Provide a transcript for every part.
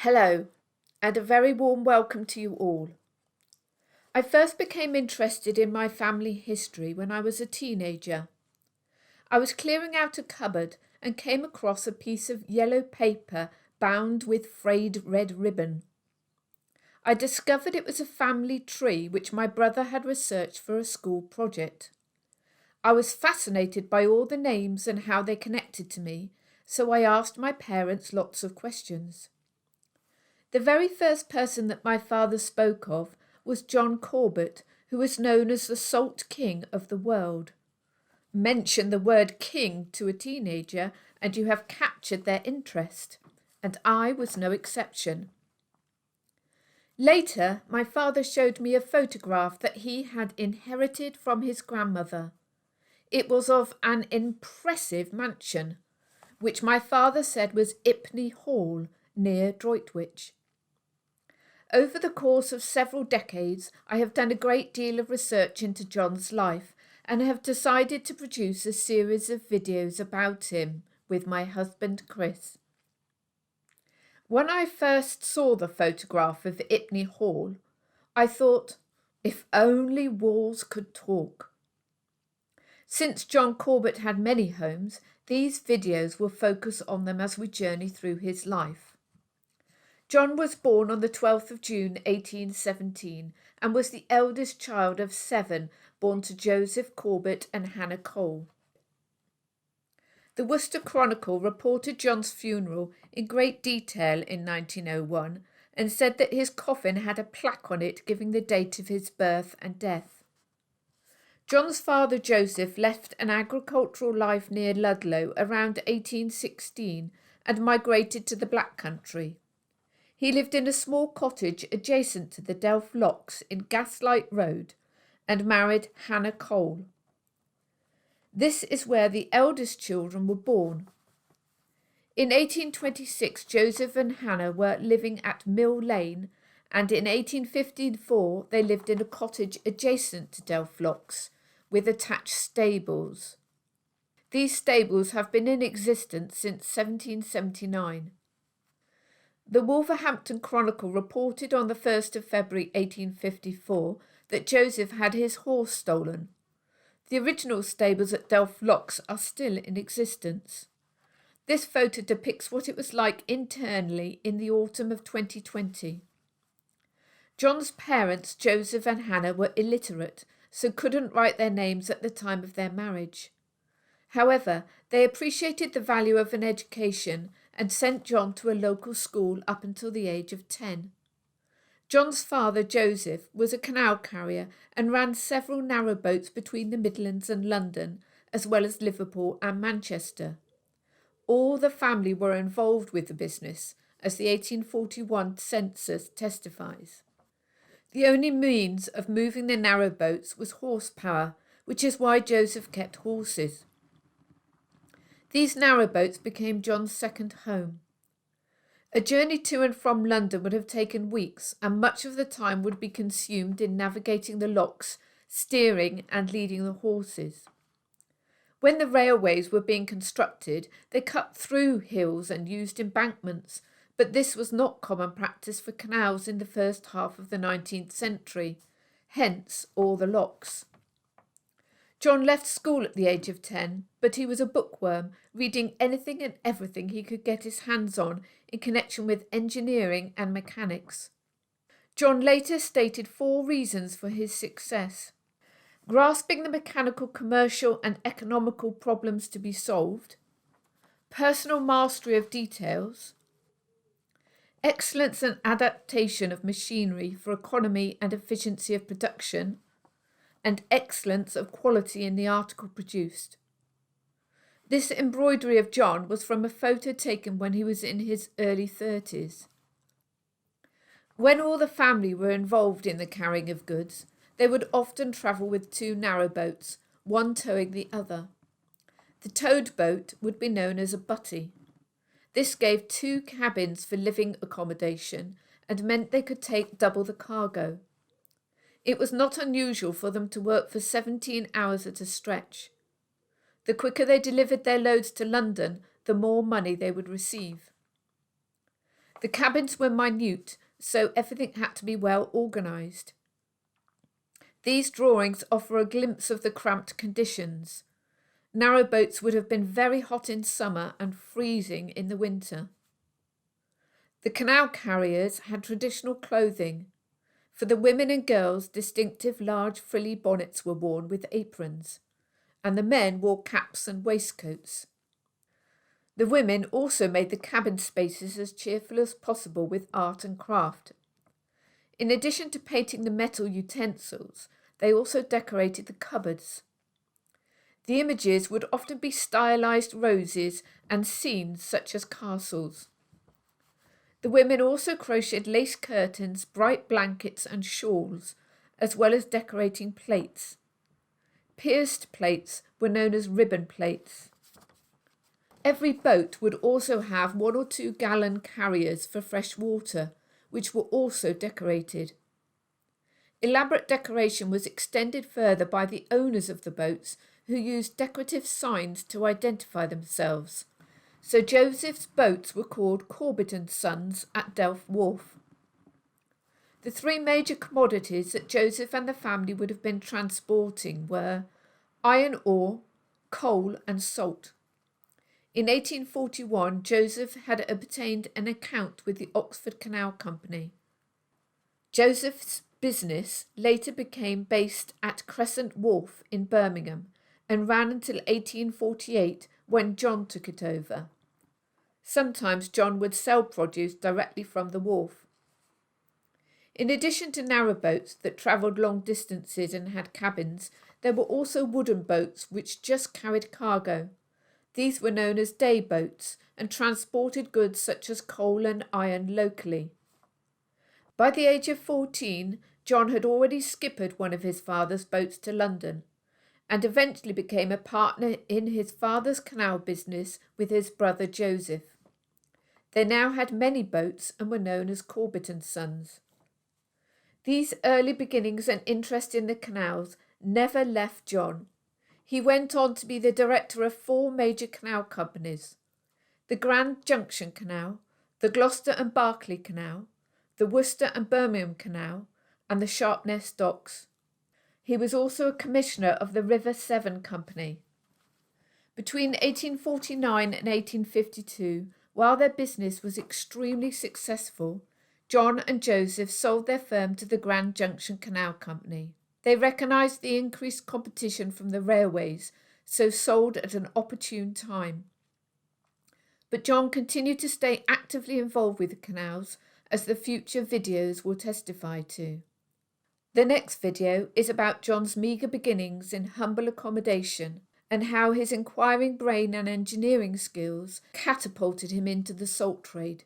Hello, and a very warm welcome to you all. I first became interested in my family history when I was a teenager. I was clearing out a cupboard and came across a piece of yellow paper bound with frayed red ribbon. I discovered it was a family tree which my brother had researched for a school project. I was fascinated by all the names and how they connected to me, so I asked my parents lots of questions. The very first person that my father spoke of was John Corbett, who was known as the Salt King of the world. Mention the word king to a teenager and you have captured their interest, and I was no exception. Later, my father showed me a photograph that he had inherited from his grandmother. It was of an impressive mansion, which my father said was Impney Hall, near Droitwich. Over the course of several decades, I have done a great deal of research into John's life and have decided to produce a series of videos about him with my husband Chris. When I first saw the photograph of Impney Hall, I thought, if only walls could talk. Since John Corbett had many homes, these videos will focus on them as we journey through his life. John was born on the 12th of June 1817 and was the eldest child of 7 born to Joseph Corbett and Hannah Cole. The Worcester Chronicle reported John's funeral in great detail in 1901 and said that his coffin had a plaque on it giving the date of his birth and death. John's father Joseph left an agricultural life near Ludlow around 1816 and migrated to the Black Country. He lived in a small cottage adjacent to the Delph Locks in Gaslight Road and married Hannah Cole. This is where the eldest children were born. In 1826, Joseph and Hannah were living at Mill Lane, and in 1854 they lived in a cottage adjacent to Delph Locks with attached stables. These stables have been in existence since 1779. The Wolverhampton Chronicle reported on the 1st of February 1854 that Joseph had his horse stolen. The original stables at Delph Locks are still in existence. This photo depicts what it was like internally in the autumn of 2020. John's parents, Joseph and Hannah, were illiterate, so couldn't write their names at the time of their marriage. However, they appreciated the value of an education and sent John to a local school up until the age of 10. John's father, Joseph, was a canal carrier and ran several narrowboats between the Midlands and London, as well as Liverpool and Manchester. All the family were involved with the business, as the 1841 census testifies. The only means of moving the narrowboats was horsepower, which is why Joseph kept horses. These narrowboats became John's second home. A journey to and from London would have taken weeks, and much of the time would be consumed in navigating the locks, steering and leading the horses. When the railways were being constructed, they cut through hills and used embankments, but this was not common practice for canals in the first half of the 19th century, hence all the locks. John left school at the age of 10, but he was a bookworm, reading anything and everything he could get his hands on in connection with engineering and mechanics. John later stated 4 reasons for his success: grasping the mechanical, commercial and economical problems to be solved, personal mastery of details, excellence and adaptation of machinery for economy and efficiency of production, and excellence of quality in the article produced. This embroidery of John was from a photo taken when he was in his early 30s. When all the family were involved in the carrying of goods, they would often travel with 2 narrowboats, one towing the other. The towed boat would be known as a butty. This gave 2 cabins for living accommodation and meant they could take double the cargo. It was not unusual for them to work for 17 hours at a stretch. The quicker they delivered their loads to London, the more money they would receive. The cabins were minute, so everything had to be well organised. These drawings offer a glimpse of the cramped conditions. Narrow boats would have been very hot in summer and freezing in the winter. The canal carriers had traditional clothing. For the women and girls, distinctive large frilly bonnets were worn with aprons, and the men wore caps and waistcoats. The women also made the cabin spaces as cheerful as possible with art and craft. In addition to painting the metal utensils, they also decorated the cupboards. The images would often be stylized roses and scenes such as castles. The women also crocheted lace curtains, bright blankets and shawls, as well as decorating plates. Pierced plates were known as ribbon plates. Every boat would also have 1 or 2 gallon carriers for fresh water, which were also decorated. Elaborate decoration was extended further by the owners of the boats, who used decorative signs to identify themselves. So Joseph's boats were called Corbett and Sons at Delph Wharf. The 3 major commodities that Joseph and the family would have been transporting were iron ore, coal and salt. In 1841, Joseph had obtained an account with the Oxford Canal Company. Joseph's business later became based at Crescent Wharf in Birmingham and ran until 1848 when John took it over. Sometimes John would sell produce directly from the wharf. In addition to narrow boats that travelled long distances and had cabins, there were also wooden boats which just carried cargo. These were known as day boats and transported goods such as coal and iron locally. By the age of 14, John had already skippered one of his father's boats to London and eventually became a partner in his father's canal business with his brother Joseph. They now had many boats and were known as Corbett and Sons. These early beginnings and interest in the canals never left John. He went on to be the director of 4 major canal companies: the Grand Junction Canal, the Gloucester and Berkley Canal, the Worcester and Birmingham Canal, and the Sharpness Docks. He was also a commissioner of the River Severn Company. Between 1849 and 1852, while their business was extremely successful, John and Joseph sold their firm to the Grand Junction Canal Company. They recognised the increased competition from the railways, so sold at an opportune time. But John continued to stay actively involved with the canals, as the future videos will testify to. The next video is about John's meagre beginnings in humble accommodation and how his inquiring brain and engineering skills catapulted him into the salt trade.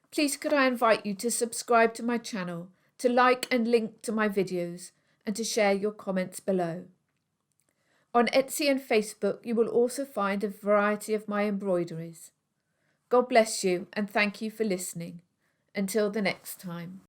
Please could I invite you to subscribe to my channel, to like and link to my videos, and to share your comments below. On Etsy and Facebook you will also find a variety of my embroideries. God bless you and thank you for listening. Until the next time.